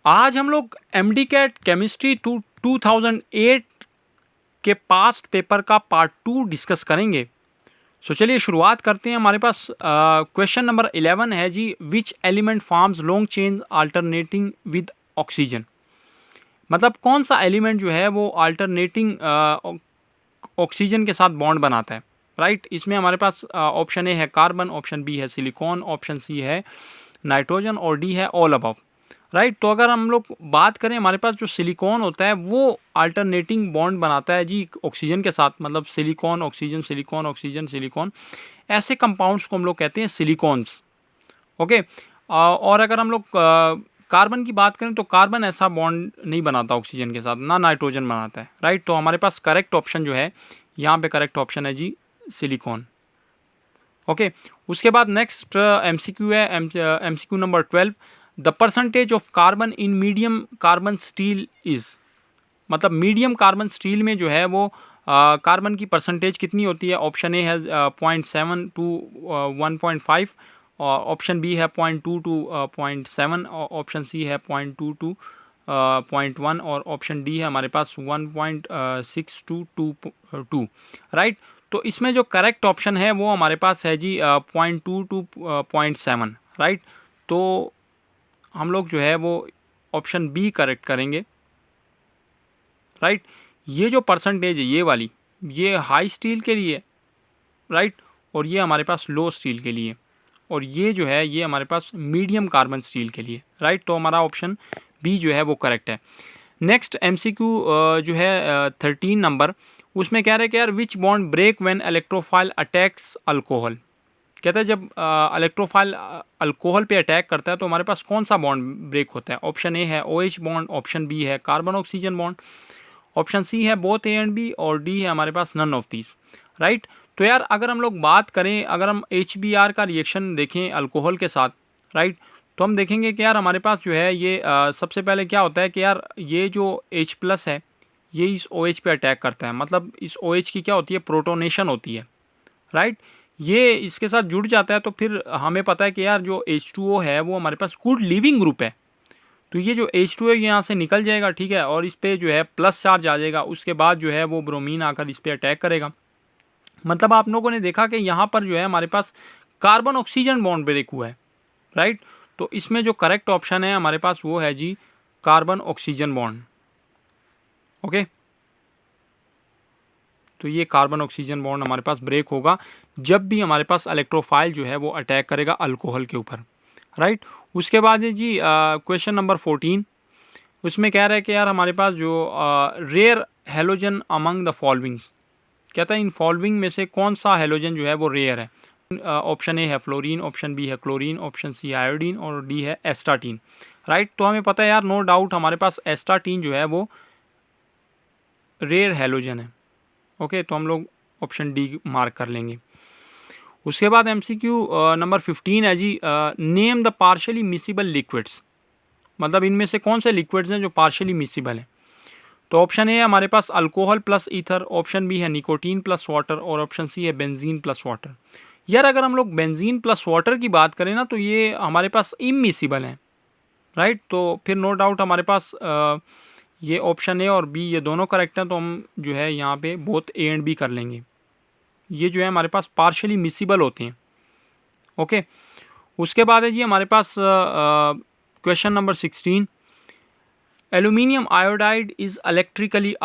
आज हम लोग एमडी कैट केमिस्ट्री 2008 के पास्ट पेपर का पार्ट 2 डिस्कस करेंगे। सो चलिए शुरुआत करते हैं। हमारे पास क्वेश्चन नंबर 11 है जी, which element forms long chain alternating with oxygen. मतलब कौन सा एलिमेंट जो है वो अल्टरनेटिंग ऑक्सीजन के साथ बॉन्ड बनाता है, राइट। इसमें हमारे पास ऑप्शन ए है कार्बन, ऑप्शन बी है सिलिकॉन, ऑप्शन सी है नाइट्रोजन और डी है ऑल अबव, राइट। तो अगर हम लोग बात करें, हमारे पास जो सिलिकॉन होता है वो अल्टरनेटिंग बॉन्ड बनाता है जी ऑक्सीजन के साथ। मतलब silicon oxygen, silicon oxygen, silicon, ऐसे कंपाउंड्स को हम लोग कहते हैं सिलिकॉन्स। ओके। और अगर हम लोग कार्बन की बात करें तो कार्बन ऐसा बॉन्ड नहीं बनाता ऑक्सीजन के साथ, ना नाइट्रोजन बनाता है, राइट। तो हमारे पास करेक्ट ऑप्शन जो है यहाँ पे करेक्ट ऑप्शन है जी सिलिकॉन। ओके। उसके बाद नेक्स्ट एमसीक्यू है, MCQ number 12, the percentage of carbon in medium carbon steel is. मतलब मीडियम कार्बन स्टील में जो है वो कार्बन की परसेंटेज कितनी होती है। ऑप्शन ए है 0.7 to 1.5, और ऑप्शन बी है 0.2 to 0.7, ऑप्शन सी है 0.2 to 0.1, और ऑप्शन डी है हमारे पास 1.6 to 2, राइट। तो इसमें जो करेक्ट ऑप्शन है वो हमारे पास है जी 0.2 to 0.7, राइट। तो हम लोग जो है वो ऑप्शन बी करेक्ट करेंगे, राइट। ये जो परसेंटेज है ये वाली, ये हाई स्टील के लिए, राइट, और ये हमारे पास लो स्टील के लिए, और ये जो है ये हमारे पास मीडियम कार्बन स्टील के लिए, राइट। तो हमारा ऑप्शन बी जो है वो करेक्ट है। नेक्स्ट एमसीक्यू जो है 13 नंबर, उसमें कह रहे हैं कि यार which bond break when electrophile attacks alcohol. कहता है जब इलेक्ट्रोफाइल अल्कोहल पे अटैक करता है तो हमारे पास कौन सा बॉन्ड ब्रेक होता है। ऑप्शन ए है OH बॉन्ड, ऑप्शन बी है carbon oxygen bond, option C है बोथ ए एंड बी, और डी है हमारे पास नन ऑफ दीज, राइट। तो यार अगर हम लोग बात करें, अगर हम HBr का रिएक्शन देखें अल्कोहल के साथ, राइट, तो हम देखेंगे कि यार हमारे पास जो है ये सबसे पहले क्या होता है कि यार ये जो H+ है ये इस OH पे अटैक करता है। मतलब इस OH की क्या होती है, प्रोटोनेशन होती है, राइट। ये इसके साथ जुड़ जाता है तो फिर हमें पता है कि यार जो H2O है वो हमारे पास गुड लिविंग ग्रुप है। तो ये जो H2O यहाँ से निकल जाएगा, ठीक है, और इस पर जो है प्लस चार्ज आ जाएगा। उसके बाद जो है वो ब्रोमीन आकर इस पर अटैक करेगा। मतलब आप लोगों ने देखा कि यहाँ पर जो है हमारे पास कार्बन ऑक्सीजन बॉन्ड ब्रेक हुआ है, राइट। तो इसमें जो करेक्ट ऑप्शन है हमारे पास वो है जी कार्बन ऑक्सीजन बॉन्ड। ओके। तो ये कार्बन ऑक्सीजन बॉन्ड हमारे पास ब्रेक होगा जब भी हमारे पास इलेक्ट्रोफाइल जो है वो अटैक करेगा अल्कोहल के ऊपर, राइट। उसके बाद है जी क्वेश्चन नंबर 14, उसमें कह रहा है कि यार हमारे पास जो rare halogen among the followings, कहता है इन फॉलोइंग में से कौन सा हेलोजन जो है वो रेयर है। ऑप्शन ए है फ्लोरीन, ऑप्शन बी है क्लोरीन, ऑप्शन सी आयोडीन, और डी है एस्टाटीन, राइट। तो हमें पता है यार नो डाउट हमारे पास एस्टाटीन जो है वो रेयर हेलोजन है। ओके। तो हम लोग ऑप्शन डी मार्क कर लेंगे। उसके बाद एमसीक्यू नंबर 15 है जी, name the partially miscible liquids. मतलब इनमें से कौन से लिक्विड्स हैं जो पार्शियली मिसिबल हैं। तो ऑप्शन ए है हमारे पास alcohol plus ether, option B है निकोटीन प्लस वाटर, और ऑप्शन सी है बेंजीन प्लस वाटर। यार अगर हम लोग बेंजीन प्लस वाटर की बात करें ना तो ये हमारे पास इमिसिबल हैं, राइट। तो फिर नो डाउट हमारे पास ये ऑप्शन ए और बी ये दोनों करेक्ट हैं। तो हम जो है यहाँ पे बोथ ए एंड बी कर लेंगे। ये जो है हमारे पास पार्शियली मिसिबल होते हैं। ओके। उसके बाद है जी हमारे पास question number 16, aluminium iodide is electrically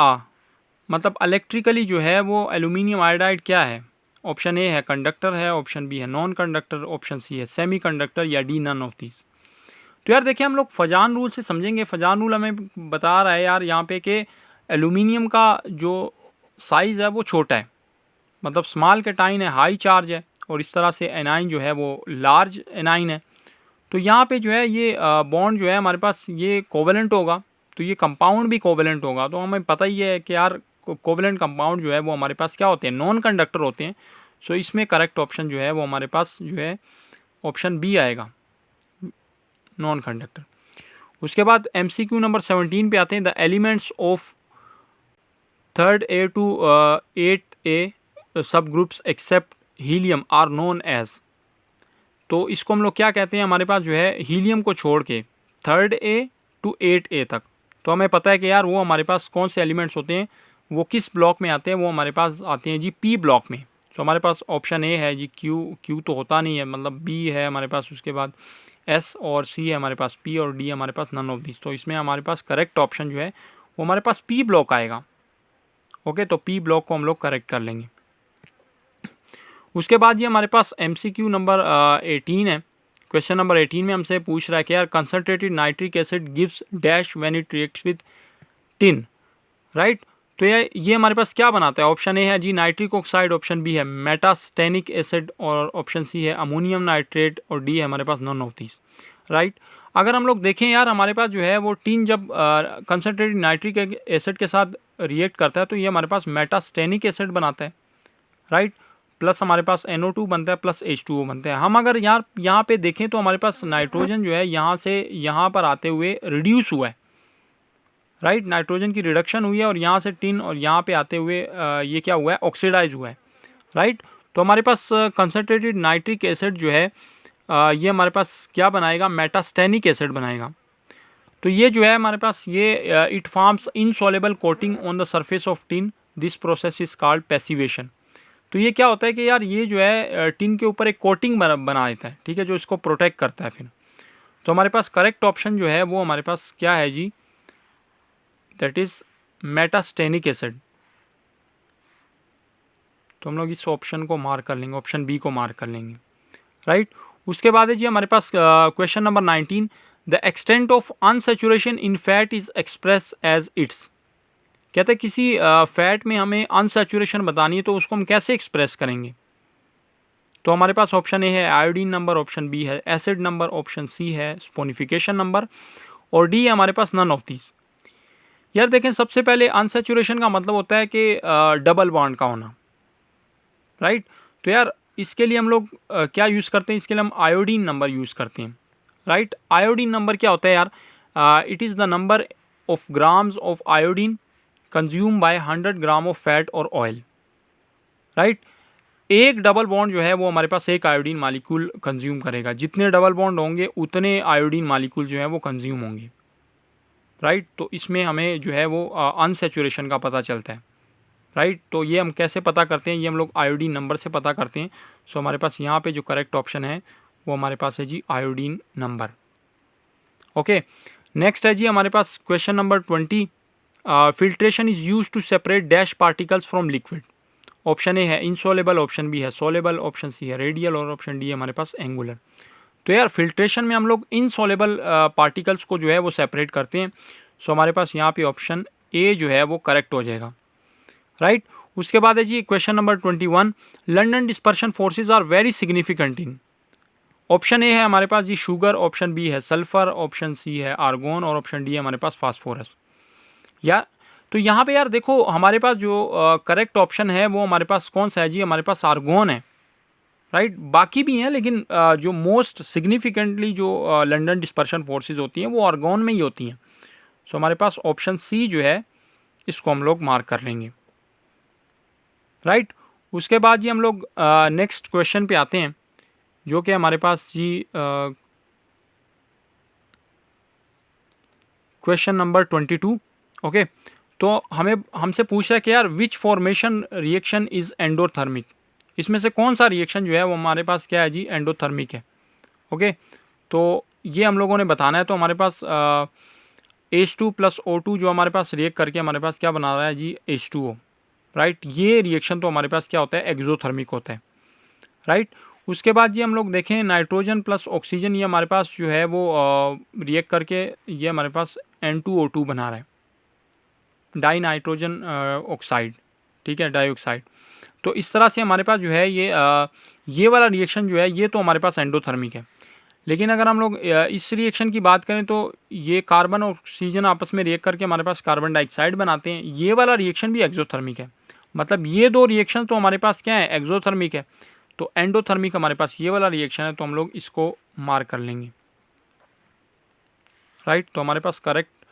मतलब इलेक्ट्रिकली जो है वो एल्यूमिनियम आयोडाइड क्या है। ऑप्शन ए है कंडक्टर है, ऑप्शन बी है नॉन कंडक्टर, ऑप्शन सी है सेमी कंडक्टर, या डी नन ऑफ दिस। तो यार देखिए हम लोग फजान रूल से समझेंगे। फजान रूल हमें बता रहा है यार यहाँ पे कि एल्यूमिनियम का जो साइज़ है वो छोटा है, मतलब स्मॉल कैटाइन है, हाई चार्ज है, और इस तरह से एनाइन जो है वो लार्ज एनाइन है। तो यहाँ पे जो है ये बॉन्ड जो है हमारे पास ये कोवेलेंट होगा, तो ये कंपाउंड भी कोवेलेंट होगा। तो हमें पता ही है कि यार कोवेलेंट कंपाउंड जो है वो हमारे पास क्या होते हैं, नॉन कंडक्टर होते हैं। सो इसमें करेक्ट ऑप्शन जो है वो हमारे पास जो है ऑप्शन बी आएगा, नॉन कंडक्टर। उसके बाद एमसीक्यू नंबर 17 पे आते हैं, the elements of 3rd A to 8th A subgroups except helium are known as. तो इसको हम लोग क्या कहते हैं, हमारे पास जो है हीलियम को छोड़ के 3rd A टू 8A तक। तो हमें पता है कि यार वो हमारे पास कौन से एलिमेंट्स होते हैं, वो किस ब्लॉक में आते हैं, वो हमारे पास आते हैं जी P ब्लॉक में। तो हमारे पास ऑप्शन ए है जी Q तो होता नहीं है, मतलब B है हमारे पास, उसके बाद S और C है हमारे पास, P और D हमारे पास नन ऑफ दिस। तो इसमें हमारे पास करेक्ट ऑप्शन जो है वो हमारे पास P ब्लॉक आएगा। ओके, तो P ब्लॉक को हम लोग करेक्ट कर लेंगे। उसके बाद ये हमारे पास MCQ नंबर 18 है। क्वेश्चन नंबर 18 में हमसे पूछ रहा है कि यार concentrated nitric acid gives dash when it reacts with tin, right. तो ये हमारे पास क्या बनाता है? ऑप्शन ए है जी नाइट्रिक ऑक्साइड, ऑप्शन बी है मेटास्टेनिक एसिड और ऑप्शन सी है अमोनियम नाइट्रेट और डी है हमारे पास नन ऑफ दिस, राइट। अगर हम लोग देखें यार हमारे पास जो है वो टिन जब कंसनट्रेटेड नाइट्रिक एसिड के साथ रिएक्ट करता है तो ये हमारे पास मेटास्टेनिक एसिड बनाता है, राइट। प्लस हमारे पास NO2 बनता है प्लस H2O बनता है। हम अगर यार यहाँ पे देखें तो हमारे पास नाइट्रोजन जो है यहाँ से यहाँ पर आते हुए रिड्यूस हुआ है, राइट। नाइट्रोजन की रिडक्शन हुई है और यहाँ से टिन और यहाँ पे आते हुए ये क्या हुआ है, ऑक्सीडाइज हुआ है, राइट। तो हमारे पास कंसनट्रेटेड नाइट्रिक एसिड जो है ये हमारे पास क्या बनाएगा, मेटास्टेनिक एसिड बनाएगा। तो ये जो है हमारे पास ये it forms insoluble coating on the surface of tin, this process is called passivation. तो ये क्या होता है कि यार ये जो है टिन के ऊपर एक कोटिंग बना देता है, ठीक है, जो इसको प्रोटेक्ट करता है फिर। तो हमारे पास करेक्ट ऑप्शन जो है वो हमारे पास क्या है जी, दैट इज मेटास्टेनिक एसिड। तो हम लोग इस ऑप्शन को मार्क कर लेंगे, ऑप्शन बी को मार्क कर लेंगे, राइट। उसके बाद है जी हमारे पास question number 19, the extent of unsaturation in fat is express as its. कहते हैं किसी फैट में हमें अनसेचुरेशन बतानी है तो उसको हम कैसे एक्सप्रेस करेंगे? तो हमारे पास ऑप्शन ए है आयोडीन नंबर, ऑप्शन बी है एसिड नंबर, ऑप्शन सी है स्पोनिफिकेशन नंबर और डी है हमारे पास नन ऑफ दीज। यार देखें, सबसे पहले अनसेचुरेशन का मतलब होता है कि डबल बॉन्ड का होना, राइट। तो यार इसके लिए हम लोग क्या यूज़ करते हैं? इसके लिए हम आयोडीन नंबर यूज़ करते हैं, राइट। आयोडीन नंबर क्या होता है यार? It is the number of grams of iodine consume by 100 gram of fat और ऑयल, राइट। एक डबल बॉन्ड जो है वो हमारे पास एक आयोडीन मालिक्यूल कंज्यूम करेगा। जितने डबल बॉन्ड होंगे उतने आयोडीन मालिक्यूल जो है वो कंज्यूम होंगे, राइट। तो इसमें हमें जो है वो अनसेचुरेशन का पता चलता है, राइट। तो ये हम कैसे पता करते हैं? ये हम लोग आयोडीन नंबर से पता करते हैं। सो हमारे पास यहाँ पे जो करेक्ट ऑप्शन है वो हमारे पास है जी आयोडीन नंबर। ओके, नेक्स्ट है जी हमारे पास question number 20, filtration is use to separate dash particles from liquid. Option A है इनसॉल्युबल, ऑप्शन बी है सॉल्युबल, ऑप्शन सी है रेडियल और ऑप्शन डी है हमारे पास एंगुलर। तो यार फिल्ट्रेशन में हम लोग इनसॉल्युबल पार्टिकल्स को जो है वो सेपरेट करते हैं। सो हमारे पास यहाँ पे ऑप्शन ए जो है वो करेक्ट हो जाएगा, राइट। उसके बाद है जी question number 21, London dispersion forces are very significant in. Option A है हमारे पास जी शुगर, ऑप्शन बी है सल्फर, ऑप्शन सी है आर्गोन और ऑप्शन डी है हमारे पास फास्फोरस। या तो यहाँ पे यार देखो हमारे पास जो करेक्ट ऑप्शन है वो हमारे पास कौन सा है जी, हमारे पास आर्गोन है, राइट। बाकी भी हैं लेकिन जो मोस्ट सिग्निफिकेंटली जो लंडन डिस्पर्शन फोर्सेज होती हैं वो आर्गोन में ही होती हैं। सो हमारे पास ऑप्शन सी जो है इसको हम लोग मार्क कर लेंगे, राइट। उसके बाद जी हम लोग नेक्स्ट क्वेश्चन पे आते हैं जो कि हमारे पास जी क्वेश्चन नंबर 22। ओके, तो हमसे पूछ रहा है कि यार विच फॉर्मेशन रिएक्शन इज़ एंडोथर्मिक। इसमें से कौन सा रिएक्शन जो है वो हमारे पास क्या है जी, एंडोथर्मिक है। ओके, तो ये हम लोगों ने बताना है। तो हमारे पास H2 + O2 जो हमारे पास रिएक्ट करके हमारे पास क्या बना रहा है जी, H2O, राइट। ये रिएक्शन तो हमारे पास क्या होता है, एक्सोथर्मिक होता है, राइट। उसके बाद जी हम लोग देखें नाइट्रोजन + ऑक्सीजन, ये हमारे पास जो है वो रिएक्ट करके ये हमारे पास N2O2 बना रहा है, डाई नाइट्रोजन ऑक्साइड, ठीक है, डाइऑक्साइड। तो इस तरह से हमारे पास जो है ये वाला रिएक्शन जो है ये तो हमारे पास एंडोथर्मिक है। लेकिन अगर हम लोग इस रिएक्शन की बात करें तो ये कार्बन और ऑक्सीजन आपस में रिएक्ट करके हमारे पास कार्बन डाइऑक्साइड बनाते हैं, ये वाला रिएक्शन भी एक्सोथर्मिक है। मतलब ये दो रिएक्शन तो हमारे पास क्या है, एक्सोथर्मिक है। तो एंडोथर्मिक हमारे पास ये वाला रिएक्शन है, तो हम लोग इसको मार्क कर लेंगे, राइट। तो हमारे पास करेक्ट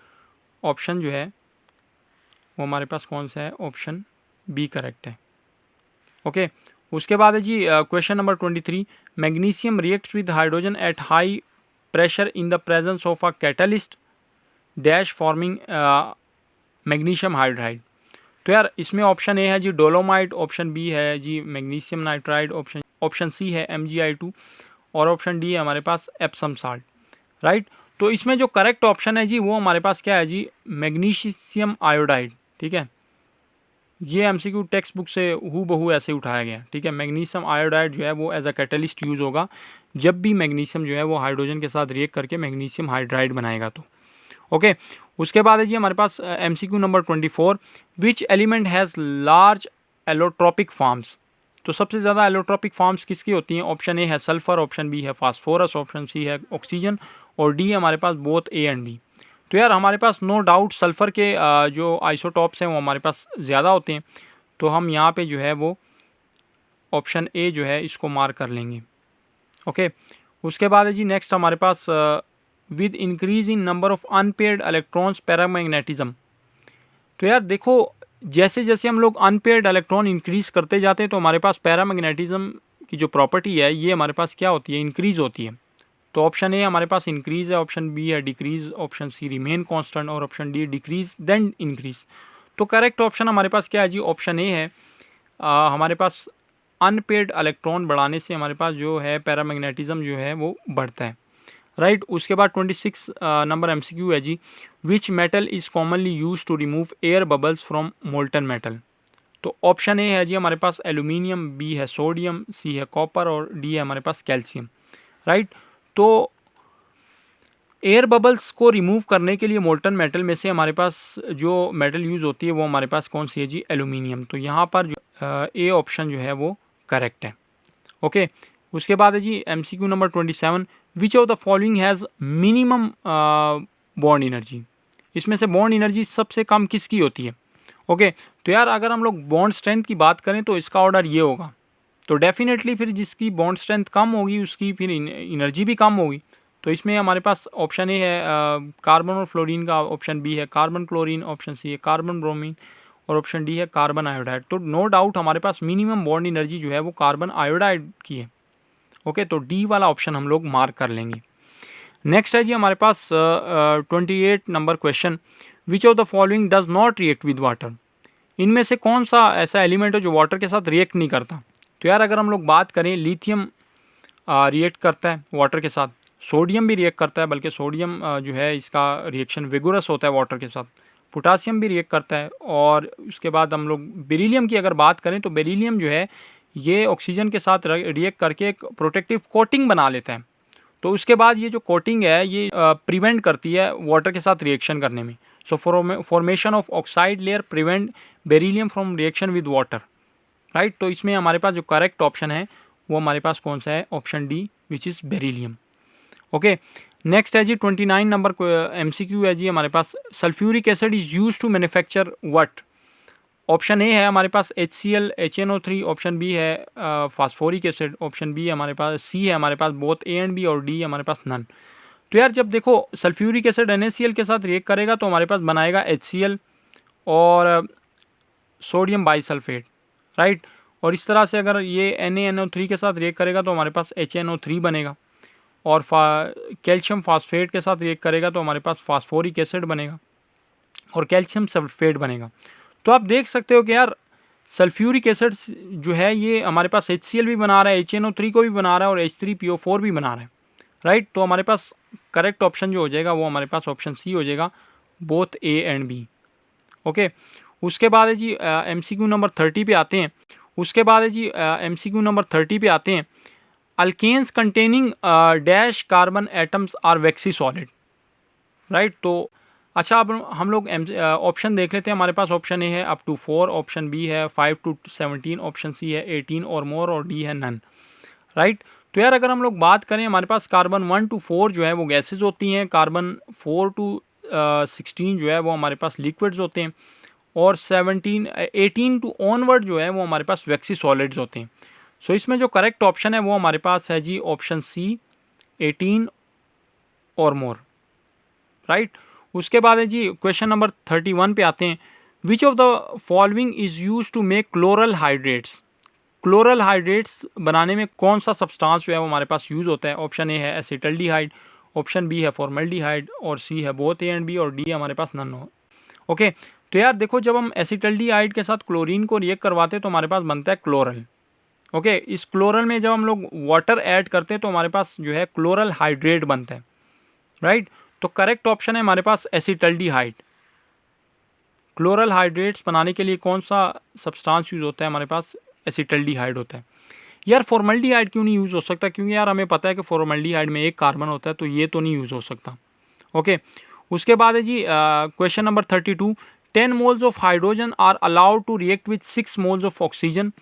ऑप्शन जो है वो हमारे पास कौन सा है, ऑप्शन बी करेक्ट है। ओके, उसके बाद है जी question number 23, magnesium reacts with hydrogen at high pressure in the presence of a catalyst. Dash forming magnesium hydride. तो यार इसमें ऑप्शन ए है जी डोलोमाइट, ऑप्शन बी है G magnesium nitride, option C है MgI2 और ऑप्शन डी है हमारे पास Epsom salt, right. तो इसमें जो करेक्ट ऑप्शन है जी वो हमारे पास क्या है जी मैग्नीशियम आयोडाइड, ठीक है। ये MCQ टेक्स्ट बुक से हूबहू ऐसे उठाया गया, ठीक है। मैग्नीशियम आयोडाइड जो है वो एज अ कैटलिस्ट यूज़ होगा जब भी मैग्नीशियम जो है वो हाइड्रोजन के साथ रिएक्ट करके मैग्नीशियम हाइड्राइड बनाएगा तो, ओके। उसके बाद है जी हमारे पास MCQ number 24, which element has large allotropic forms. तो सबसे ज़्यादा एलोट्रोपिक फॉर्म्स किसकी होती हैं? ऑप्शन ए है सल्फर, ऑप्शन बी है फास्फोरस, ऑप्शन सी है ऑक्सीजन और डी है हमारे पास बोथ ए एंड बी। तो यार हमारे पास नो डाउट सल्फ़र के जो आइसोटॉप्स हैं वो हमारे पास ज़्यादा होते हैं, तो हम यहाँ पे जो है वो ऑप्शन ए जो है इसको मार्क कर लेंगे, ओके। उसके बाद है जी नेक्स्ट हमारे पास with increase in number of unpaired electrons paramagnetism. तो यार देखो जैसे जैसे हम लोग अनपेयर्ड इलेक्ट्रॉन इंक्रीज करते जाते हैं तो हमारे पास पैरामैग्नेटिज्म की जो प्रॉपर्टी है ये हमारे पास क्या होती है? इंक्रीज होती है। तो ऑप्शन ए हमारे पास इंक्रीज है, ऑप्शन बी है decrease, option C remain constant और option D decrease then increase. तो करेक्ट ऑप्शन हमारे पास क्या है जी? ऑप्शन ए है। हमारे पास अनपेयर्ड इलेक्ट्रॉन बढ़ाने से हमारे पास जो है पैरामैग्नेटिज्म जो है वो बढ़ता है, राइट। उसके बाद 26 नंबर MCQ है जी, which metal is commonly use to remove air bubbles from molten metal. तो ऑप्शन ए है जी हमारे पास एल्यूमिनियम, बी है सोडियम, सी है कॉपर और डी है हमारे पास कैल्शियम, राइट। तो एयर बबल्स को रिमूव करने के लिए मोल्टन मेटल में से हमारे पास जो मेटल यूज़ होती है वो हमारे पास कौन सी है जी? एल्यूमिनियम। तो यहाँ पर जो ए ऑप्शन जो है वो करेक्ट है, ओके। उसके बाद है जी MCQ number 27, which of the following has minimum bond energy. इसमें से बॉन्ड एनर्जी सबसे कम किसकी होती है? ओके। तो यार अगर हम लोग बॉन्ड स्ट्रेंथ की बात करें तो इसका ऑर्डर ये होगा, तो डेफिनेटली फिर जिसकी बॉन्ड स्ट्रेंथ कम होगी उसकी फिर एनर्जी भी कम होगी। तो इसमें हमारे पास ऑप्शन ए है कार्बन और फ्लोरीन का, ऑप्शन बी है कार्बन क्लोरीन, ऑप्शन सी है कार्बन ब्रोमीन और ऑप्शन डी है कार्बन आयोडाइड। तो नो डाउट हमारे पास मिनिमम बॉन्ड एनर्जी जो है वो कार्बन आयोडाइड की है, ओके। तो डी वाला ऑप्शन हम लोग मार्क कर लेंगे। नेक्स्ट है जी हमारे पास 28 number question, which of the following does not react with water. इनमें से कौन सा ऐसा एलिमेंट है जो वाटर के साथ रिएक्ट नहीं करता? तो यार अगर हम लोग बात करें लिथियम रिएक्ट करता है वाटर के साथ, सोडियम भी रिएक्ट करता है, बल्कि सोडियम जो है इसका रिएक्शन विगोरस होता है वाटर के साथ, पोटासियम भी रिएक्ट करता है। और उसके बाद हम लोग बेरिलियम की अगर बात करें तो बेरिलियम जो है ये ऑक्सीजन के साथ रिएक्ट करके एक प्रोटेक्टिव कोटिंग बना लेता है। तो उसके बाद ये जो कोटिंग है ये प्रिवेंट करती है वाटर के साथ रिएक्शन करने में। सो formation of oxide layer prevent beryllium from reaction with water, right. तो इसमें हमारे पास जो करेक्ट ऑप्शन है वो हमारे पास कौन सा है? Option D which is beryllium, okay. Next है जी 29 नंबर MCQ है जी हमारे पास, sulphuric acid is use to manufacture what. Option A है हमारे पास HCl HNO3, ऑप्शन बी है फास्फोरिक एसिड, ऑप्शन बी है हमारे पास, सी है हमारे पास बोथ ए एंड बी और डी है हमारे पास नन। तो यार जब देखो सल्फ्यूरिक एसिड NaCl के साथ रिएक्ट करेगा तो हमारे पास बनाएगा HCl और सोडियम बाईसल्फेट, राइट। और इस तरह से अगर ये NaNO3 के साथ रिएक्ट करेगा तो हमारे पास HNO3 बनेगा और कैल्शियम फास्फेट के साथ रिएक्ट करेगा तो हमारे पास फास्फोरिक एसिड बनेगा और कैल्शियम सल्फेट बनेगा। तो आप देख सकते हो कि यार सल्फ्यूरिक एसिड जो है ये हमारे पास HCl भी बना रहा है, HNO3 को भी बना रहा है और H3PO4 भी बना रहा है, राइट। तो हमारे पास करेक्ट ऑप्शन जो हो जाएगा वो हमारे पास ऑप्शन सी हो जाएगा, both A and B, okay. उसके बाद है जी MCQ नंबर 30 पे आते हैं। उसके बाद है जी MCQ नंबर 30 पे आते हैं, alkanes containing dash carbon atoms are waxy solid, right. तो अच्छा अब हम लोग ऑप्शन देख लेते हैं। हमारे पास ऑप्शन ए है अप टू 4, ऑप्शन बी है 5 to 17, ऑप्शन सी है 18 और मोर और डी है नन, राइट। तो यार अगर हम लोग बात करें हमारे पास कार्बन 1 to 4 जो है वो गैसेज होती हैं, कार्बन 4 to 16 जो है वो हमारे पास लिक्विड्स होते हैं और 18 to ऑनवर्ड जो है वो हमारे पास वैक्सी सॉलिड्स होते हैं। सो इसमें जो करेक्ट ऑप्शन है वो हमारे पास है जी ऑप्शन सी 18 और मोर, राइट। उसके बाद है जी क्वेश्चन नंबर 31 पे आते हैं, which of the following is use to make chloral hydrates. Chloral hydrates बनाने में कौन सा सब्सटेंस जो है वो हमारे पास यूज़ होता है? ऑप्शन ए है एसिटल्डिहाइड, ऑप्शन बी है फॉर्मल्डिहाइड, और सी है बोथ ए एंड बी, और डी हमारे पास नन हो। ओके, तो यार देखो, जब हम एसिटल्डिहाइड के साथ क्लोरीन को रिएक्ट करवाते हैं तो हमारे पास बनता है क्लोरल। ओके, इस क्लोरल में जब हम लोग वाटर ऐड करते हैं तो हमारे पास जो है क्लोरल हाइड्रेट बनता है, राइट। तो करेक्ट ऑप्शन है हमारे पास एसिटल्डिहाइड। क्लोरल हाइड्रेट्स बनाने के लिए कौन सा सब्सटेंस यूज़ होता है हमारे पास? एसिटल्डिहाइड होता है। यार फॉर्मल्डिहाइड क्यों नहीं यूज़ हो सकता? क्योंकि यार हमें पता है कि फॉर्मल्डिहाइड में एक कार्बन होता है, तो ये तो नहीं यूज़ हो सकता। ओके, उसके बाद है जी question number 32, 10 moles of hydrogen are allowed to react with 6 moles of oxygen,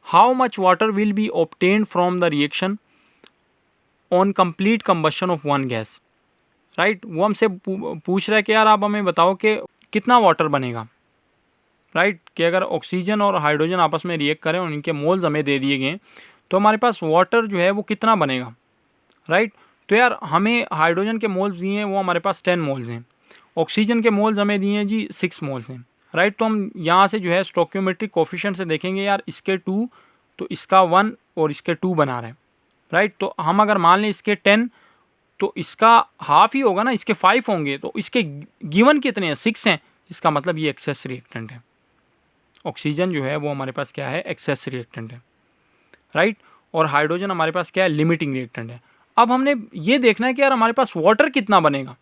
how much water will be obtained from the reaction on complete combustion of one gas, right. वो हमसे पूछ रहा है कि यार आप हमें बताओ कि कितना वाटर बनेगा, राइट। कि अगर ऑक्सीजन और हाइड्रोजन आपस में रिएक्ट करें और इनके मोल्स हमें दे दिए गए तो हमारे पास वाटर जो है वो कितना बनेगा, राइट। तो यार हमें हाइड्रोजन के मोल्स दिए हैं वो हमारे पास 10 मोल्स हैं, ऑक्सीजन के मोल्स हमें दिए हैं जी 6 मोल्स हैं, राइट। तो हम यहाँ से जो है स्टोक्योमेट्रिक कोफिशिएंट से देखेंगे यार इसके 2 तो इसका 1 और इसके 2 बना रहे हैं, राइट। तो हम अगर मान लें इसके 10 तो इसका हाफ ही होगा ना, इसके 5 होंगे, तो इसके गिवन कितने हैं? 6 हैं। इसका मतलब ये एक्सेस रिएक्टेंट है। ऑक्सीजन जो है वो हमारे पास क्या है? एक्सेस रिएक्टेंट है, राइट। और हाइड्रोजन हमारे पास क्या है? लिमिटिंग रिएक्टेंट है। अब हमने ये देखना है कि यार हमारे पास वाटर कितना बनेगा।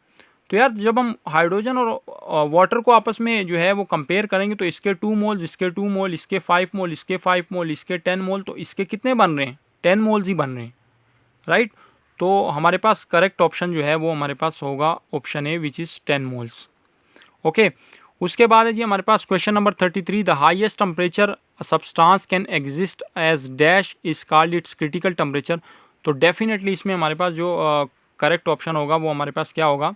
तो यार जब हम हाइड्रोजन और वाटर को आपस में जो है वो कंपेयर करेंगे तो इसके 2 मोल, इसके 2 मोल, इसके 5 मोल, इसके 5 मोल, इसके 10 मोल, तो इसके कितने बन रहे हैं? 10 मोल्स ही बन रहे हैं, राइट। तो हमारे पास करेक्ट ऑप्शन जो है वो हमारे पास होगा option A which is 10 moles. Okay, उसके बाद है जी हमारे पास question number 33, the highest temperature substance can exist as dash is called its critical temperature. तो डेफिनेटली इसमें हमारे पास जो करेक्ट ऑप्शन होगा वो हमारे पास क्या होगा?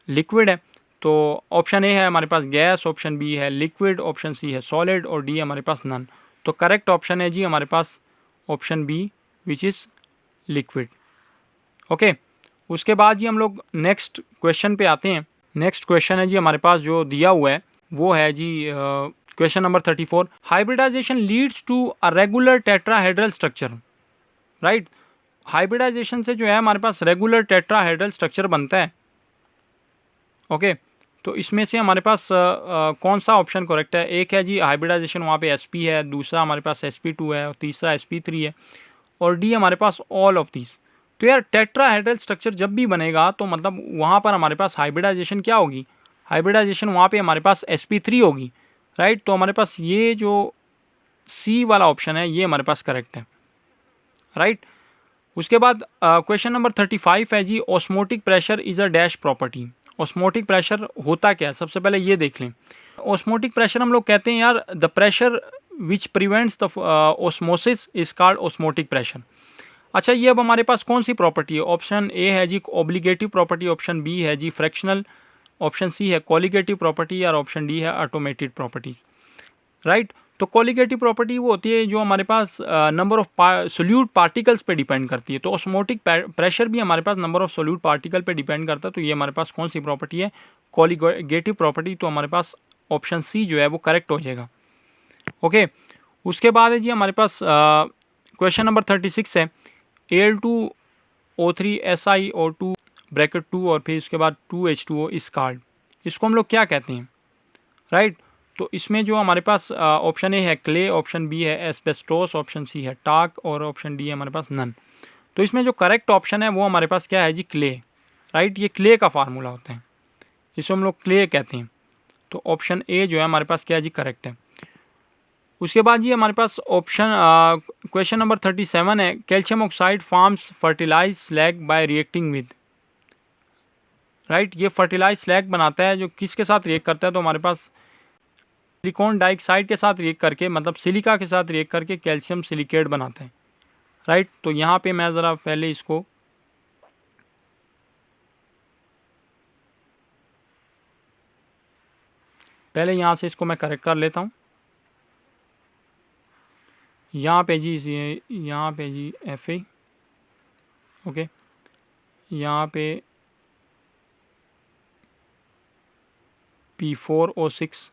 लिक्विड है। तो ऑप्शन ए है हमारे पास गैस, ऑप्शन बी है लिक्विड, ऑप्शन सी है सॉलिड, और डी हमारे पास नन। तो करेक्ट ऑप्शन है जी हमारे पास option B which is liquid. Okay, उसके बाद जी हम लोग नेक्स्ट क्वेश्चन पे आते हैं। नेक्स्ट क्वेश्चन है जी हमारे पास जो दिया हुआ है वो है जी question number 34, hybridisation leads to a regular tetrahedral structure, right. Hybridisation से जो है हमारे पास रेगुलर टेट्राहेड्रल स्ट्रक्चर बनता है। ओके, तो इसमें से हमारे पास कौन सा ऑप्शन करेक्ट है? एक है जी हाइब्रिडाइजेशन, वहाँ पे sp है, दूसरा हमारे पास sp2 है, और तीसरा sp3 है, और डी हमारे पास ऑल ऑफ दीज। तो यार टेट्राहेड्रल स्ट्रक्चर जब भी बनेगा तो मतलब वहाँ पर हमारे पास हाइब्रिडाइजेशन क्या होगी? हाइब्रिडाइजेशन वहाँ पे हमारे पास sp3 होगी, राइट। तो हमारे पास ये जो सी वाला ऑप्शन है ये हमारे पास करेक्ट है, राइट। उसके बाद क्वेश्चन नंबर 35 है जी, osmotic pressure is a dash property. Osmotic pressure होता क्या है? सबसे पहले ये देख लें। ऑस्मोटिक प्रेशर हम लोग कहते हैं यार the pressure which prevents the osmosis is called osmotic pressure. अच्छा, ये अब हमारे पास कौन सी प्रॉपर्टी है? ऑप्शन ए है जी ऑब्लिगेटिव प्रॉपर्टी, ऑप्शन बी है जी फ्रैक्शनल, ऑप्शन सी है कॉलिगेटिव प्रॉपर्टी, और ऑप्शन डी है ऑटोमेटेड प्रॉपर्टीज, राइट। तो कॉलिगेटिव प्रॉपर्टी वो होती है जो हमारे पास नंबर ऑफ सोल्यूट पार्टिकल्स पे डिपेंड करती है। तो ऑस्मोटिक प्रेशर भी हमारे पास नंबर ऑफ सोल्यूट पार्टिकल पे डिपेंड करता है। तो ये हमारे पास कौन सी प्रॉपर्टी है? Colligative property. तो हमारे पास ऑप्शन सी जो है वो करेक्ट हो जाएगा। ओके, उसके बाद है जी हमारे पास क्वेश्चन नंबर 36 है, Al2O3SiO2 ब्रैकेट 2 और फिर उसके बाद 2H2O इस कार्ड, इसको हम लोग क्या कहते हैं, राइट। तो इसमें जो हमारे पास ऑप्शन ए है क्ले, ऑप्शन बी है एस्बेस्टोस, ऑप्शन सी है टाक, और ऑप्शन डी है हमारे पास नन। तो इसमें जो करेक्ट ऑप्शन है वो हमारे पास क्या है जी? Clay, right. ये क्ले का फार्मूला होता है, इसको हम लोग क्ले कहते हैं। तो ऑप्शन ए जो है हमारे पास क्या है जी? करेक्ट है। उसके बाद जी हमारे पास ऑप्शन क्वेश्चन नंबर 37 है, calcium oxide forms fertilize slag by reacting with, right. ये फर्टिलाइज स्लैग बनाता है जो किसके साथ रिएक्ट करता है? तो हमारे पास सिलिकॉन डाइऑक्साइड के साथ रिएक्ट करके, मतलब सिलिका के साथ रिएक्ट करके कैल्शियम सिलिकेट बनाते हैं, राइट। तो यहाँ पे मैं ज़रा पहले इसको यहाँ से इसको मैं करेक्ट कर लेता हूँ। यहाँ पे जी Fa, ओके, यहाँ पे P4O6,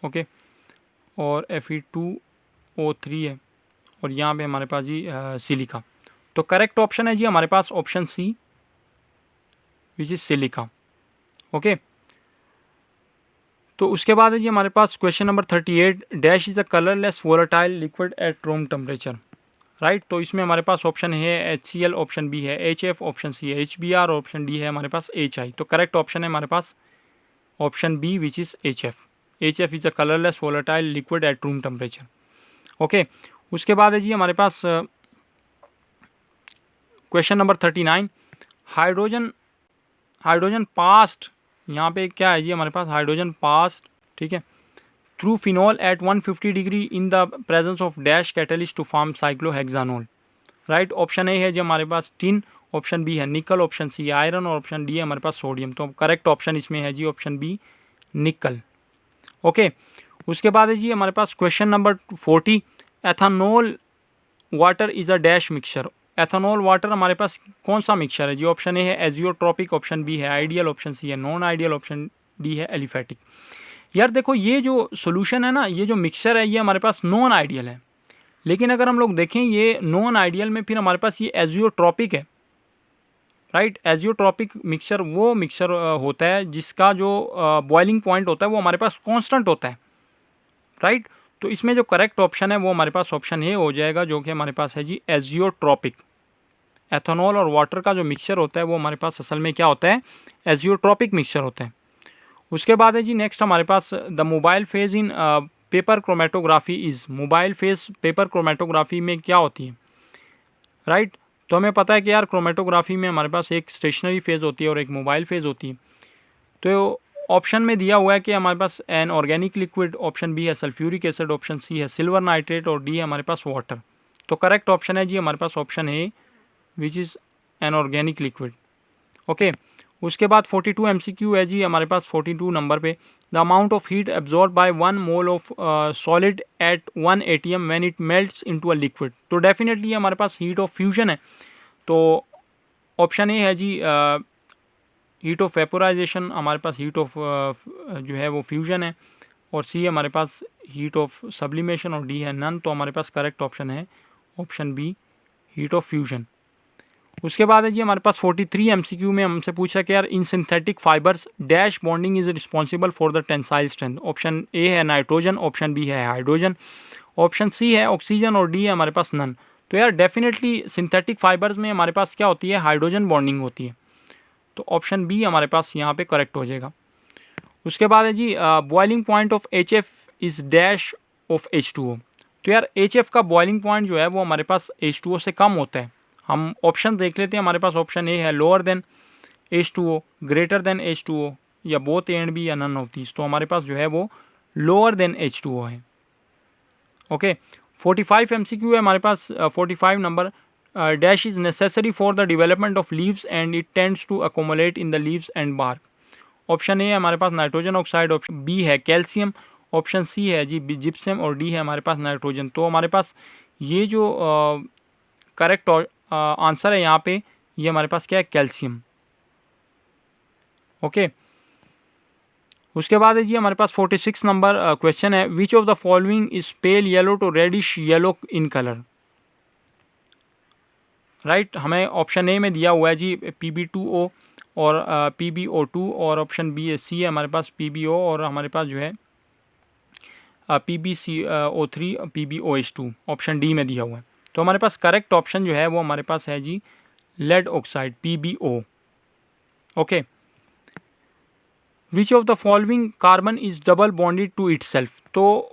ओके, और Fe2O3 है, और यहाँ पे हमारे पास जी सिलिका। तो करेक्ट ऑप्शन है जी हमारे पास option C, which is silica. Okay, तो उसके बाद है जी हमारे पास question number 38, dash is a colourless volatile liquid at room temperature. Right, तो इसमें हमारे पास ऑप्शन है HCl, ऑप्शन बी है HF, ऑप्शन सी है HBr, ऑप्शन डी है हमारे पास HI। तो करेक्ट ऑप्शन है हमारे पास option B which is HF। HF is a colourless volatile liquid at room temperature. Okay, उसके बाद है जी हमारे पास क्वेश्चन नंबर 39, हाइड्रोजन पास्ट, यहाँ पे क्या है जी हमारे पास हाइड्रोजन पास्ट, ठीक है, through phenol at 150 degree in the presence of dash catalyst to form cyclohexanol. Right, option A है जी हमारे पास टिन, ऑप्शन बी है निकल, ऑप्शन सी है आयरन और ऑप्शन डी है हमारे पास सोडियम। तो करेक्ट ऑप्शन इसमें है जी ऑप्शन बी निकल। ओके, उसके बाद है जी हमारे पास question number 40, ethanol water is a dash mixture. Ethanol water हमारे पास कौन सा मिक्सचर है जी? ऑप्शन ए है एजियोट्रॉपिक, ऑप्शन बी है आइडियल, ऑप्शन सी है नॉन आइडियल, ऑप्शन डी है एलिफेटिक। यार देखो, ये जो सोल्यूशन है ना, ये जो मिक्सचर है ये हमारे पास नॉन आइडियल है, लेकिन अगर हम लोग देखें ये नॉन आइडियल में फिर हमारे पास ये एजियोट्रॉपिक है। राइट, एजियोट्रॉपिक मिक्सचर वो मिक्सचर होता है जिसका जो बॉइलिंग पॉइंट होता है वो हमारे पास कांस्टेंट होता है। राइट, तो इसमें जो करेक्ट ऑप्शन है वो हमारे पास ऑप्शन ए हो जाएगा, जो कि हमारे पास है जी एजियोट्रॉपिक। एथेनॉल और वाटर का जो मिक्सचर होता है वो हमारे पास असल में क्या होता है? एजियोट्रॉपिक मिक्सचर होता है। उसके बाद है जी नेक्स्ट हमारे पास the mobile phase in paper chromatography is. Mobile phase paper chromatography में क्या होती है? राइट, तो हमें पता है कि यार क्रोमेटोग्राफी में हमारे पास एक स्टेशनरी फेज़ होती है और एक मोबाइल फेज़ होती है। तो ऑप्शन में दिया हुआ है कि हमारे पास an organic liquid, option B है सल्फ्यूरिक एसिड, ऑप्शन सी है सिल्वर नाइट्रेट और डी है हमारे पास वाटर। तो करेक्ट ऑप्शन है जी हमारे पास option A which is an organic liquid. Okay, उसके बाद 42 MCQ है जी हमारे पास 42 नंबर पे, the amount of heat absorb by 1 mole of solid at 1 ATM when it melts into a liquid. तो डेफिनेटली हमारे पास हीट ऑफ फ्यूजन है। तो ऑप्शन ए है जी हीट ऑफ वेपोराइजेशन, हमारे पास हीट ऑफ जो है वो फ्यूजन है, और सी हमारे पास हीट ऑफ सब्लिमेशन और डी है नन। तो हमारे पास करेक्ट ऑप्शन है option B heat of fusion. उसके बाद है जी हमारे पास 43 MCQ में हमसे पूछा कि यार इन synthetic fibres dash bonding is responsible for the tensile strength. Option A है नाइट्रोजन, ऑप्शन बी है हाइड्रोजन, ऑप्शन सी है ऑक्सीजन और डी है हमारे पास नन। तो यार डेफिनेटली सिंथेटिक फाइबर्स में हमारे पास क्या होती है? हाइड्रोजन बॉन्डिंग होती है। तो ऑप्शन बी हमारे पास यहाँ पे करेक्ट हो जाएगा। उसके बाद है जी boiling point of HF is dash of H2O। तो यार HF का बॉइलिंग पॉइंट जो है वो हमारे पास H2O से कम होता है। हम ऑप्शन देख लेते हैं। हमारे पास ऑप्शन ए है lower than H2O, greater than H2O, या बोथ ए एंड बी, या नन ऑफ दीज। तो हमारे पास जो है वो लोअर देन H2O है। ओके, 45 MCQ है हमारे पास 45 number, dash is necessary for the development of leaves and it tends to accumulate in the leaves and bark. Option A है हमारे पास नाइट्रोजन ऑक्साइड, ऑप्शन बी है कैल्शियम, ऑप्शन सी है जी जिप्सम और डी है हमारे पास नाइट्रोजन। तो हमारे पास ये जो करेक्ट आंसर है यहाँ पे, ये हमारे पास क्या है? कैल्शियम। ओके, उसके बाद है जी हमारे पास 46 नंबर क्वेश्चन है, which of the following is pale yellow to reddish yellow in colour. Right, हमें ऑप्शन ए में दिया हुआ है जी Pb2O और PbO2, और ऑप्शन बी सी है हमारे पास PbO, और हमारे पास जो है PbCO3 PbOH2, ऑप्शन डी में दिया हुआ है। तो हमारे पास करेक्ट ऑप्शन जो है वो हमारे पास है जी lead oxide PbO। Okay, which of the following carbon is double bonded to itself. तो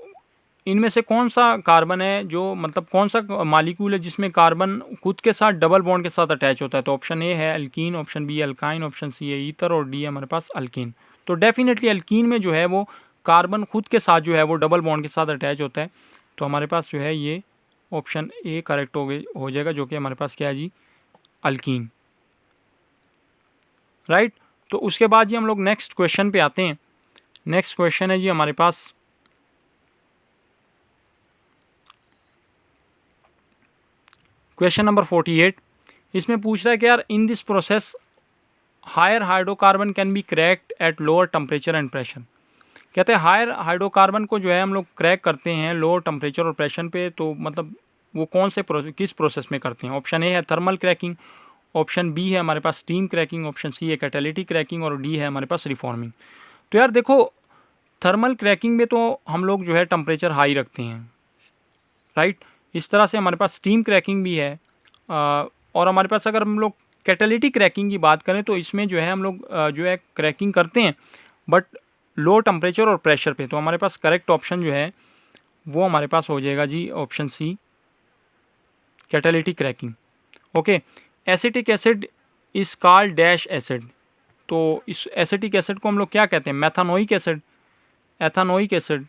इनमें से कौन सा कार्बन है जो, मतलब कौन सा मालिक्यूल है जिसमें कार्बन खुद के साथ डबल बॉन्ड के साथ अटैच होता है? तो ऑप्शन ए है alkene, option B alkyne, option C है ईथर और डी है हमारे पास अल्कीन। तो डेफिनेटली अल्कीन में जो है वो कार्बन खुद के साथ जो है वो डबल बॉन्ड के साथ अटैच होता है। तो हमारे पास जो है ये ऑप्शन ए करेक्ट हो जाएगा, जो कि हमारे पास क्या है जी अल्कीन। राइट, तो उसके बाद जी हम लोग नेक्स्ट क्वेश्चन पे आते हैं। नेक्स्ट क्वेश्चन है जी हमारे पास क्वेश्चन नंबर 48। इसमें पूछ रहा है कि यार in this process higher hydrocarbon can be cracked at lower temperature and pressure. कहते हैं हायर हाइड्रोकार्बन को जो है हम लोग क्रैक करते हैं लोअर टेम्परेचर और प्रेशर पे। तो मतलब वो कौन से किस प्रोसेस में करते हैं? ऑप्शन ए है थर्मल क्रैकिंग, ऑप्शन बी है हमारे पास स्टीम क्रैकिंग, ऑप्शन सी है कैटालिटिक क्रैकिंग और डी है हमारे पास रिफॉर्मिंग। तो यार देखो, थर्मल क्रैकिंग में तो हम लोग जो है टेम्परेचर हाई रखते हैं, राइट। इस तरह से हमारे पास स्टीम क्रैकिंग भी है, और हमारे पास अगर हम लोग कैटालिटिक क्रैकिंग की बात करें तो इसमें जो है हम लोग जो है क्रैकिंग करते हैं बट लो टेम्परेचर और प्रेशर पे। तो हमारे पास करेक्ट ऑप्शन जो है वो हमारे पास हो जाएगा जी option C, catalytic cracking. Okay, acetic acid is called dash acid. तो इस एसिटिक एसिड को हम लोग क्या कहते हैं? Methanoic acid, ethanoic acid,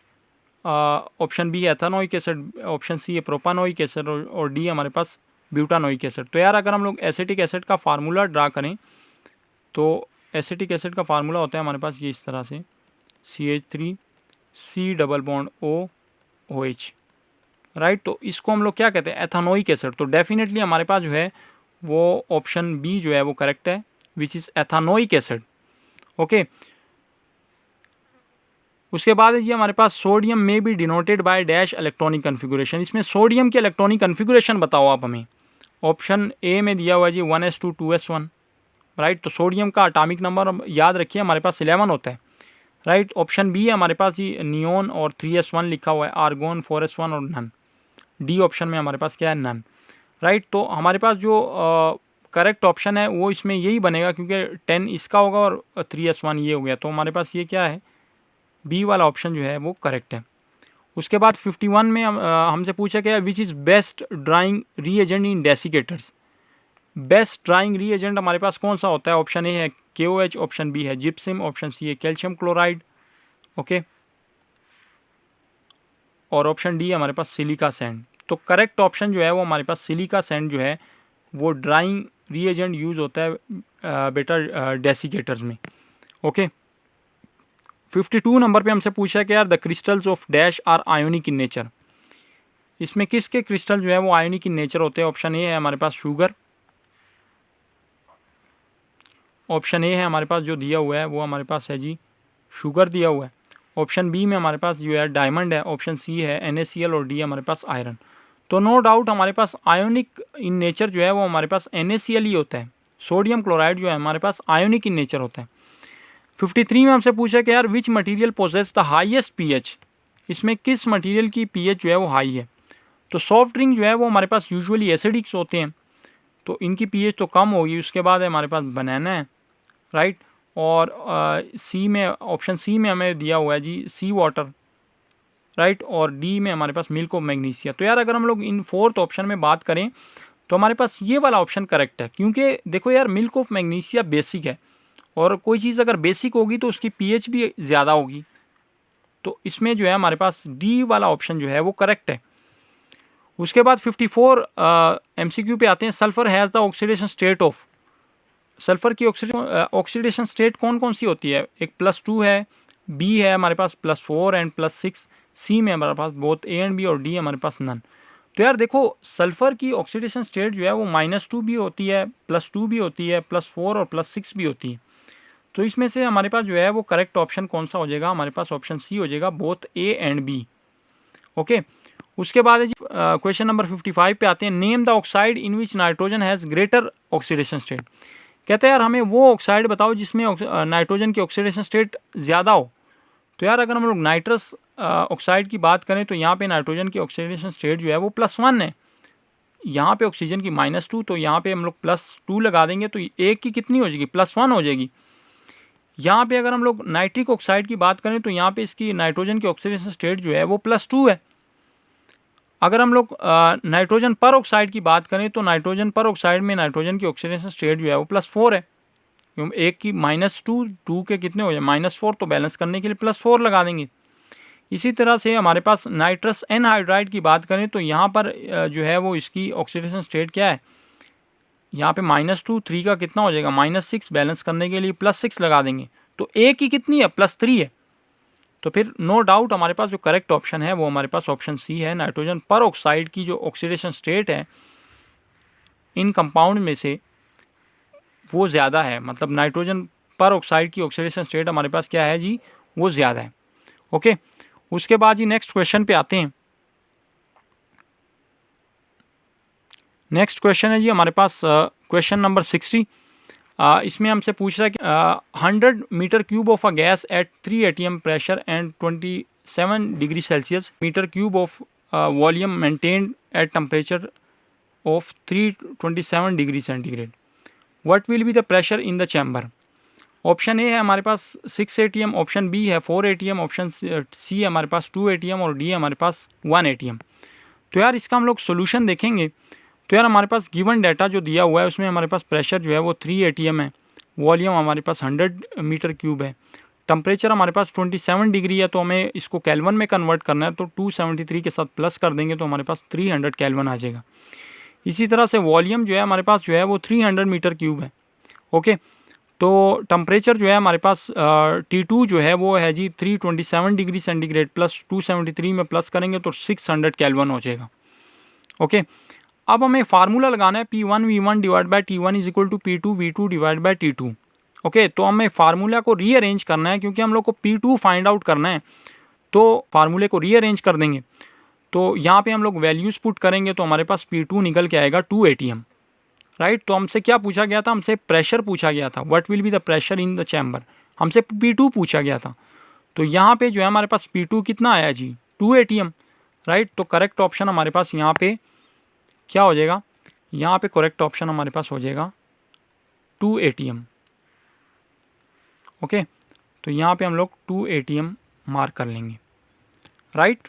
option B ethanoic acid, option C है प्रोपानोइक एसिड और डी हमारे पास ब्यूटानोइक एसिड। तो यार अगर हम लोग एसिटिक एसिड का फार्मूला ड्रा करें तो एसिटिक एसिड का फार्मूला होता है हमारे पास ये इस तरह से, CH3C+OH, राइट। तो इसको हम लोग क्या कहते हैं? एथानोइक एसिड। तो डेफिनेटली हमारे पास जो है वो ऑप्शन बी जो है वो करेक्ट है, विच इज़ एथानोइक एसिड। ओके, उसके बाद है जी हमारे पास सोडियम में B denoted by dash electronic configuration. इसमें सोडियम की इलेक्ट्रॉनिक कन्फिगुरेशन बताओ आप हमें। ऑप्शन ए में दिया हुआ है जी 1s2 2s1, राइट। तो सोडियम का एटॉमिक नंबर याद रखिए हमारे पास 11 होता है, राइट। ऑप्शन बी है हमारे पास जी नियोन और 3s1 लिखा हुआ है, आर्गोन 4s1 और नन। डी ऑप्शन में हमारे पास क्या है? None, right. तो हमारे पास जो करेक्ट ऑप्शन है वो इसमें यही बनेगा क्योंकि 10 इसका होगा और 3s1 ये हो गया। तो हमारे पास ये क्या है? बी वाला ऑप्शन जो है वो करेक्ट है। उसके बाद 51 में हमसे पूछा गया which is best drying reagent in desiccators. Best drying reagent हमारे पास कौन सा होता है? ऑप्शन ए है KOH, ऑप्शन बी है जिप्सम, ऑप्शन सी है कैल्शियम क्लोराइड, ओके, और ऑप्शन डी हमारे पास सिलिका सैंड। तो करेक्ट ऑप्शन जो है वो हमारे पास सिलिका सैंड जो है वो ड्राइंग रीएजेंट यूज़ होता है बेटा डेसिकेटर्स में। ओके, 52 नंबर पे हमसे पूछा है कि यार the crystals of dash are ionic in nature. इसमें किसके क्रिस्टल जो है वो आयोनिक इन नेचर होते हैं? ऑप्शन ए है हमारे पास शुगर, ऑप्शन ए है हमारे पास जो दिया हुआ है वो हमारे पास है जी शुगर दिया हुआ है। ऑप्शन बी में हमारे पास जो है डायमंड है, ऑप्शन सी है NaCl और डी हमारे पास आयरन। तो नो डाउट हमारे पास आयोनिक इन नेचर जो है वो हमारे पास NaCl ही होता है। सोडियम क्लोराइड जो है हमारे पास आयोनिक इन नेचर होता है। 53 में हमसे पूछा कि यार which material possess the highest pH. इसमें किस मटेरियल की पीएच जो है वो हाई है? तो सॉफ्ट ड्रिंक जो है वो हमारे पास यूजुअली एसिडिक्स होते हैं, तो इनकी पीएच तो कम होगी। उसके बाद है हमारे पास बनाना है, राइट। और सी में, ऑप्शन सी में हमें दिया हुआ है जी सी वाटर, राइट। और डी में हमारे पास मिल्क ऑफ मैग्नीशिया। तो यार अगर हम लोग इन फोर्थ ऑप्शन में बात करें तो हमारे पास ये वाला ऑप्शन करेक्ट है, क्योंकि देखो यार मिल्क ऑफ मैग्नीशिया बेसिक है और कोई चीज़ अगर बेसिक होगी तो उसकी पीएच भी ज़्यादा होगी। तो इसमें जो है हमारे पास डी वाला ऑप्शन जो है वो करेक्ट है। उसके बाद 54 MCQ पे आते हैं। Sulphur has the oxidation state of. Sulphur की ऑक्सीडेशन स्टेट कौन कौन सी होती है? एक +2 है, बी है हमारे पास +4 एंड +6, सी में हमारे पास बोथ ए एंड बी और डी हमारे पास नन। तो यार देखो सल्फर की ऑक्सीडेशन स्टेट जो है वो -2 भी होती है, +2 भी होती है, +4 और +6 भी होती है। तो इसमें से हमारे पास जो है वो करेक्ट ऑप्शन कौन सा हो जाएगा? हमारे पास ऑप्शन सी हो जाएगा, both A and B. Okay, उसके बाद है जी क्वेश्चन नंबर 55 पे आते हैं। Name the oxide in which nitrogen has greater oxidation state. कहते हैं यार हमें वो ऑक्साइड बताओ जिसमें नाइट्रोजन की ऑक्सीडेशन स्टेट ज़्यादा हो। तो यार अगर हम लोग नाइट्रस ऑक्साइड की बात करें तो यहाँ पे नाइट्रोजन की ऑक्सीडेशन स्टेट जो है वो +1 है, यहाँ पे ऑक्सीजन की -2, तो यहाँ पे हम लोग +2 लगा देंगे तो एक की कितनी हो जाएगी? +1 हो जाएगी। यहाँ पे अगर हम लोग नाइट्रिक ऑक्साइड की बात करें तो यहाँ पे इसकी नाइट्रोजन की ऑक्सीडेशन स्टेट जो है वो +2 है। अगर हम लोग नाइट्रोजन पर ऑक्साइड की बात करें तो नाइट्रोजन पर ऑक्साइड में नाइट्रोजन की ऑक्सीडेशन स्टेट जो है वो +4 है। एक की -2, 2 के कितने हो जाए? -4, तो बैलेंस करने के लिए +4 लगा देंगे। इसी तरह से हमारे पास नाइट्रस एनहाइड्राइड की बात करें तो यहाँ पर जो है वो इसकी ऑक्सीडेशन स्टेट क्या है? यहाँ पे -2, 3 का कितना हो जाएगा? -6, बैलेंस करने के लिए +6 लगा देंगे। तो ए की कितनी है? +3 है। तो फिर नो डाउट हमारे पास जो करेक्ट ऑप्शन है वो हमारे पास ऑप्शन सी है। नाइट्रोजन पर ऑक्साइड की जो ऑक्सीडेशन स्टेट है इन कंपाउंड में से वो ज़्यादा है, मतलब नाइट्रोजन पर ऑक्साइड की ऑक्सीडेशन स्टेट हमारे पास क्या है जी? वो ज़्यादा है। ओके, उसके बाद जी नेक्स्ट क्वेश्चन पे आते हैं। नेक्स्ट क्वेश्चन है जी हमारे पास क्वेश्चन नंबर 60। इसमें हमसे पूछ रहा है कि 100 metre cube of a gas at 3 atm pressure and 27 degree Celsius metre cube of volume maintained at temperature of 327 degree centigrade, what will be the pressure in the chamber. Option A है हमारे पास 6 atm, option B है 4 atm, option C है हमारे पास 2 atm और D है हमारे पास 1 atm। तो यार इसका हम लोग सोल्यूशन देखेंगे। तो यार हमारे पास गिवन डाटा जो दिया हुआ है उसमें हमारे पास प्रेशर जो है वो 3 atm है, वॉल्यूम हमारे पास 100 मीटर क्यूब है, टेम्परेचर हमारे पास 27 डिग्री है, तो हमें इसको केल्विन में कन्वर्ट करना है, तो 273 के साथ प्लस कर देंगे तो हमारे पास 300 केल्विन आ जाएगा। इसी तरह से वॉल्यूम जो है हमारे पास जो है वो 300 मीटर क्यूब है। ओके, तो टेम्परेचर जो है हमारे पास T2 जो है वो है जी 327 डिग्री सेंटीग्रेड प्लस 273 में प्लस करेंगे तो 600 केल्विन हो जाएगा। ओके, अब हमें फार्मूला लगाना है P1 V1 divide by T1 is equal to P2 V2 divide by T2। Okay, तो हमें फार्मूला को रीअरेंज करना है क्योंकि हम लोग को P2 फाइंड आउट करना है, तो फार्मूले को रीअरेंज कर देंगे। तो यहाँ पे हम लोग वैल्यूज़ पुट करेंगे तो हमारे पास P2 निकल के आएगा 2 atm, राइट। तो हमसे क्या पूछा गया था, हमसे प्रेशर पूछा गया था, what will be the pressure in the chamber, हमसे P2 पूछा गया था। तो यहाँ पे जो है हमारे पास P2 कितना आया जी 2 atm, राइट। तो करेक्ट ऑप्शन हमारे पास यहाँ पे क्या हो जाएगा, यहाँ पे करेक्ट ऑप्शन हमारे पास हो जाएगा 2 atm। ओके, तो यहाँ पे हम लोग 2 atm मार्क कर लेंगे, राइट।